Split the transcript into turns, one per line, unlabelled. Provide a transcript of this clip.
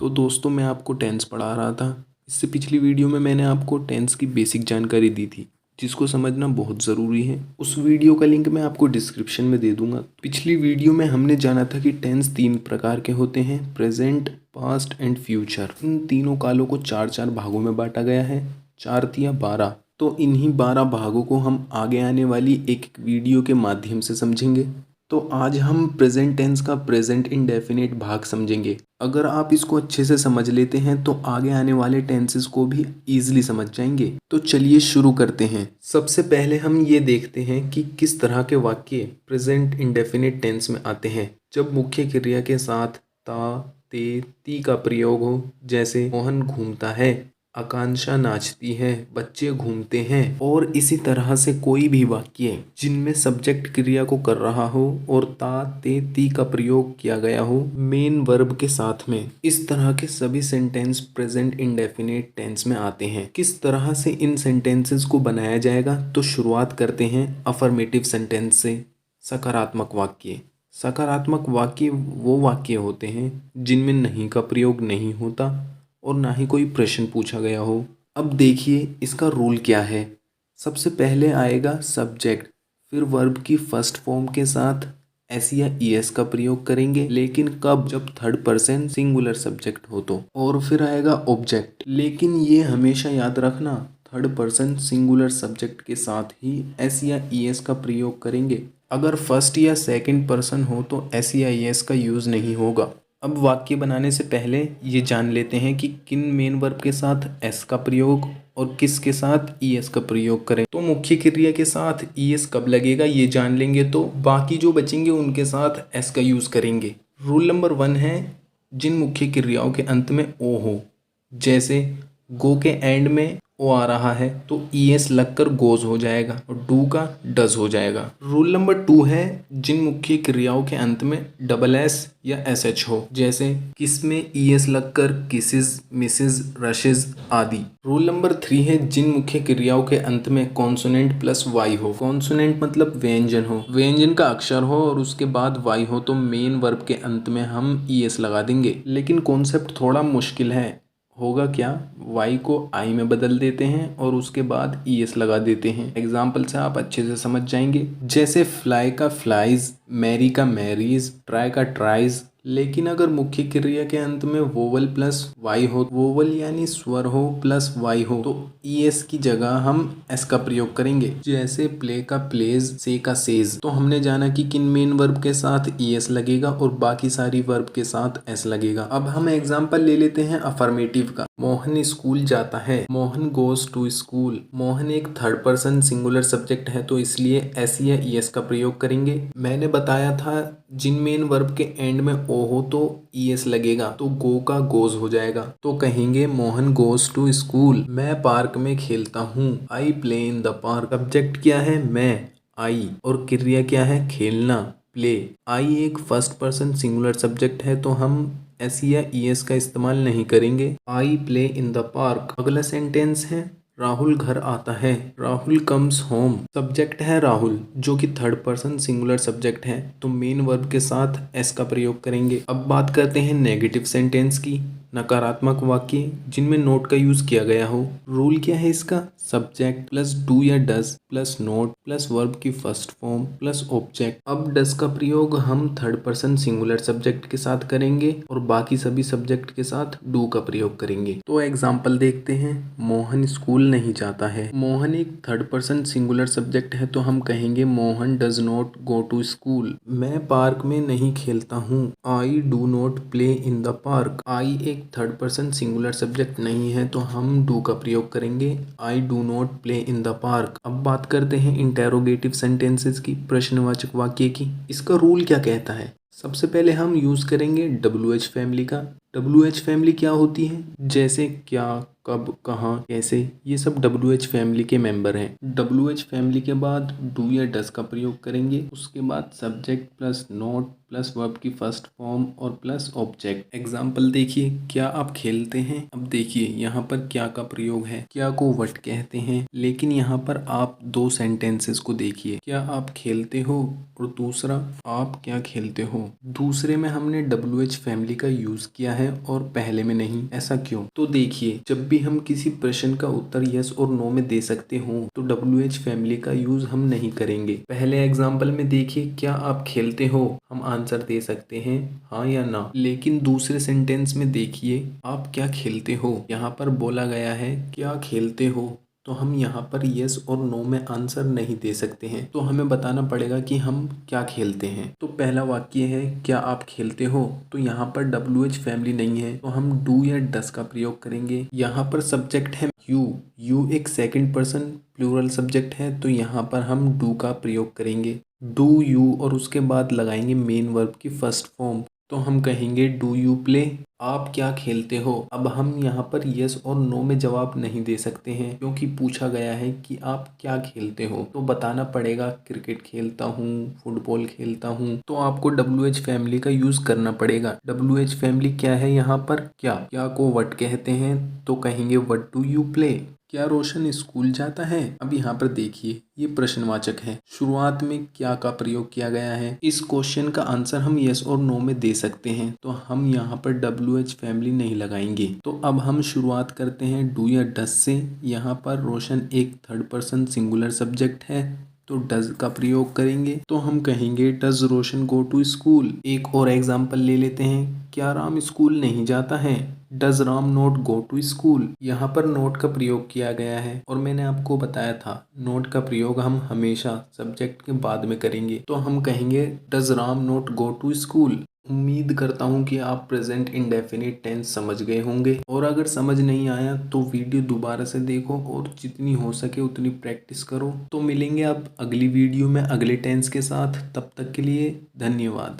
तो दोस्तों मैं आपको टेंस पढ़ा रहा था। इससे पिछली वीडियो में मैंने आपको टेंस की बेसिक जानकारी दी थी जिसको समझना बहुत ज़रूरी है। उस वीडियो का लिंक मैं आपको डिस्क्रिप्शन में दे दूंगा। पिछली वीडियो में हमने जाना था कि टेंस 3 प्रकार के होते हैं, प्रेजेंट, पास्ट एंड फ्यूचर। इन तीनों कालों को 4-4 भागों में बांटा गया है, 4 तिया 12। तो इन्हीं 12 भागों को हम आगे आने वाली एक वीडियो के माध्यम से समझेंगे। तो आज हम प्रेजेंट टेंस का प्रेजेंट इंडेफिनिट भाग समझेंगे। अगर आप इसको अच्छे से समझ लेते हैं तो आगे आने वाले टेंसेस को भी इजीली समझ जाएंगे। तो चलिए शुरू करते हैं। सबसे पहले हम ये देखते हैं कि किस तरह के वाक्य प्रेजेंट इंडेफिनिट टेंस में आते हैं। जब मुख्य क्रिया के साथ ता, ते, ती का प्रयोग हो, जैसे मोहन घूमता है, आकांक्षा नाचती है, बच्चे घूमते हैं, और इसी तरह से कोई भी वाक्य जिनमें सब्जेक्ट क्रिया को कर रहा हो और ता, ते, ती का प्रयोग किया गया हो मेन वर्ब के साथ में, इस तरह के सभी सेंटेंस प्रेजेंट इंडेफिनिट टेंस में आते हैं। किस तरह से इन सेंटेंसेस को बनाया जाएगा, तो शुरुआत करते हैं अफर्मेटिव सेंटेंस से। सकारात्मक वाक्य। सकारात्मक वाक्य वो वाक्य होते हैं जिनमें नहीं का प्रयोग नहीं होता और ना ही कोई प्रश्न पूछा गया हो। अब देखिए इसका रूल क्या है। सबसे पहले आएगा सब्जेक्ट, फिर वर्ब की फर्स्ट फॉर्म के साथ एस या ईएस का प्रयोग करेंगे, लेकिन कब? जब थर्ड पर्सन सिंगुलर सब्जेक्ट हो तो। और फिर आएगा ऑब्जेक्ट, लेकिन ये हमेशा याद रखना थर्ड पर्सन सिंगुलर सब्जेक्ट के साथ ही एस या ईएस का प्रयोग करेंगे। अगर फर्स्ट या सेकंड पर्सन हो तो एस या ईएस का यूज़ नहीं होगा। अब वाक्य बनाने से पहले ये जान लेते हैं कि किन मेन वर्ब के साथ एस का प्रयोग और किस के साथ ईएस का प्रयोग करें। तो मुख्य क्रिया के साथ ईएस कब लगेगा ये जान लेंगे, तो बाकी जो बचेंगे उनके साथ एस का यूज़ करेंगे। रूल नंबर 1 है जिन मुख्य क्रियाओं के अंत में ओ हो, जैसे गो के एंड में ओ आ रहा है तो ईएस लगकर गोज हो जाएगा और डू का डज हो जाएगा। रूल नंबर 2 है जिन मुख्य क्रियाओं के अंत में डबल एस या एस एच हो, जैसे किस में ईएस लगकर किसिस, मिसिस, रशिस आदि। रूल नंबर 3 है जिन मुख्य क्रियाओं के अंत में कॉन्सोनेंट प्लस वाई हो। कॉन्सोनेंट मतलब व्यंजन हो, व्यंजन का अक्षर हो और उसके बाद वाई हो तो मेन वर्ब के अंत में हम ईएस लगा देंगे। लेकिन कॉन्सेप्ट थोड़ा मुश्किल है। होगा क्या, वाई को आई में बदल देते हैं और उसके बाद ईएस लगा देते हैं। एग्जाम्पल से आप अच्छे से समझ जाएंगे, जैसे फ्लाई का फ्लाइज, मैरी का मैरीज, ट्राई का ट्राइज। लेकिन अगर मुख्य क्रिया के अंत में वोवल प्लस वाई हो, वोवल यानी स्वर हो प्लस वाई हो, तो ईएस की जगह हम एस का प्रयोग करेंगे। जैसे प्ले का प्लेज, से का सेज। तो हमने जाना कि किन मेन वर्ब के साथ ईएस लगेगा और बाकी सारी वर्ब के साथ एस लगेगा। अब हम एग्जाम्पल ले लेते हैं अफर्मेटिव का। मोहन स्कूल जाता है, Mohan goes to school. Mohan एक थर्ड पर्सन सिंगुलर सब्जेक्ट है तो इसलिए एस या ईएस का प्रयोग करेंगे। मैंने बताया था जिन मेन वर्ब के एंड में ओ हो तो ईएस लगेगा, तो गो का गोज हो जाएगा। तो कहेंगे मोहन गोज टू स्कूल। मैं पार्क में खेलता हूँ, I play in the park. Subject क्या है? मैं, आई, और क्रिया क्या है? खेलना, प्ले। आई एक फर्स्ट पर्सन सिंगुलर सब्जेक्ट है तो हम एस या ईएस का इस्तेमाल नहीं करेंगे। I play in the park. अगला सेंटेंस है राहुल घर आता है, राहुल कम्स होम। सब्जेक्ट है राहुल जो कि थर्ड पर्सन सिंगुलर सब्जेक्ट है तो मेन वर्ब के साथ एस का प्रयोग करेंगे। अब बात करते हैं नेगेटिव सेंटेंस की, नकारात्मक वाक्य जिनमें नोट का यूज किया गया हो। रूल क्या है इसका? सब्जेक्ट प्लस डू या does plus note plus verb की फर्स्ट फॉर्म प्लस ऑब्जेक्ट। अब डज का प्रयोग हम थर्ड पर्सन सिंगुलर सब्जेक्ट के साथ करेंगे और बाकी सभी सब्जेक्ट के साथ डू का प्रयोग करेंगे। तो एग्जाम्पल देखते हैं। मोहन स्कूल नहीं जाता है। मोहन एक थर्ड पर्सन सिंगुलर सब्जेक्ट है तो हम कहेंगे Mohan does not go to school. मैं पार्क में नहीं खेलता हूँ, I do not play in the park. I एक थर्ड पर्सन सिंगुलर सब्जेक्ट नहीं है तो हम डू का प्रयोग करेंगे, आई do not play in the park. अब बात करते हैं इंटेरोगेटिव सेंटेंसेस की, प्रश्नवाचक वाक्य की। इसका रूल क्या कहता है? सबसे पहले हम यूज करेंगे WH फैमिली का। WH फैमिली क्या होती है? जैसे क्या, कब, कहाँ, कैसे, ये सब WH फैमिली के मेंबर हैं। WH फैमिली के बाद डू या डज का प्रयोग करेंगे, उसके बाद subject plus note plus verb की फर्स्ट फॉर्म और प्लस ऑब्जेक्ट। एग्जाम्पल देखिए, क्या आप खेलते हैं? अब देखिए यहाँ पर क्या का प्रयोग है, क्या को वट कहते हैं। लेकिन यहाँ पर आप दो सेंटेंसेस को देखिए, क्या आप खेलते हो और दूसरा आप क्या खेलते हो। दूसरे में हमने WH फैमिली का यूज किया है और पहले में नहीं, ऐसा क्यों? तो देखिए, जब भी हम किसी प्रश्न का उत्तर यस और नो में दे सकते हो तो WH फैमिली का यूज हम नहीं करेंगे। पहले एग्जाम्पल में देखिए, क्या आप खेलते हो, हम आंसर दे सकते हैं हाँ या ना। लेकिन दूसरे सेंटेंस में देखिए, आप क्या खेलते हो, यहाँ पर बोला गया है क्या खेलते हो, तो हम यहाँ पर यस और नो में आंसर नहीं दे सकते हैं। तो हमें बताना पड़ेगा कि हम क्या खेलते हैं। तो पहला वाक्य है क्या आप खेलते हो, तो यहाँ पर WH फैमिली नहीं है तो हम डू या डस का प्रयोग करेंगे। यहाँ पर सब्जेक्ट है यू एक सेकंड पर्सन प्लूरल सब्जेक्ट है तो यहाँ पर हम डू का प्रयोग करेंगे। डू यू और उसके बाद लगाएंगे मेन वर्ब की फर्स्ट फॉर्म, तो हम कहेंगे डू यू प्ले, आप क्या खेलते हो। अब हम यहाँ पर यस और नो में जवाब नहीं दे सकते हैं क्योंकि पूछा गया है कि आप क्या खेलते हो, तो बताना पड़ेगा क्रिकेट खेलता हूँ, फुटबॉल खेलता हूँ। तो आपको WH फैमिली का यूज करना पड़ेगा। WH फैमिली क्या है यहाँ पर, क्या को व्हाट कहते हैं तो कहेंगे व्हाट डू यू प्ले। क्या रोशन स्कूल जाता है। अब यहाँ पर देखिए, ये प्रश्नवाचक है, शुरुआत में क्या का प्रयोग किया गया है। इस क्वेश्चन का आंसर हम यस और नो में दे सकते हैं तो हम यहाँ पर WH फैमिली नहीं लगाएंगे। तो अब हम शुरुआत करते हैं डू या डस से। यहाँ पर रोशन एक थर्ड पर्सन सिंगुलर सब्जेक्ट है तो डज का प्रयोग करेंगे, तो हम कहेंगे does Roshan go to school. एक और एग्जाम्पल ले लेते हैं, क्या राम स्कूल नहीं जाता है। Does Ram not go to school. यहाँ पर नोट का प्रयोग किया गया है और मैंने आपको बताया था नोट का प्रयोग हम हमेशा सब्जेक्ट के बाद में करेंगे, तो हम कहेंगे does Ram not go to school. उम्मीद करता हूँ कि आप प्रेजेंट इंडेफिनिट टेंस समझ गए होंगे, और अगर समझ नहीं आया तो वीडियो दोबारा से देखो और जितनी हो सके उतनी प्रैक्टिस करो। तो मिलेंगे अब अगली वीडियो में अगले टेंस के साथ, तब तक के लिए धन्यवाद।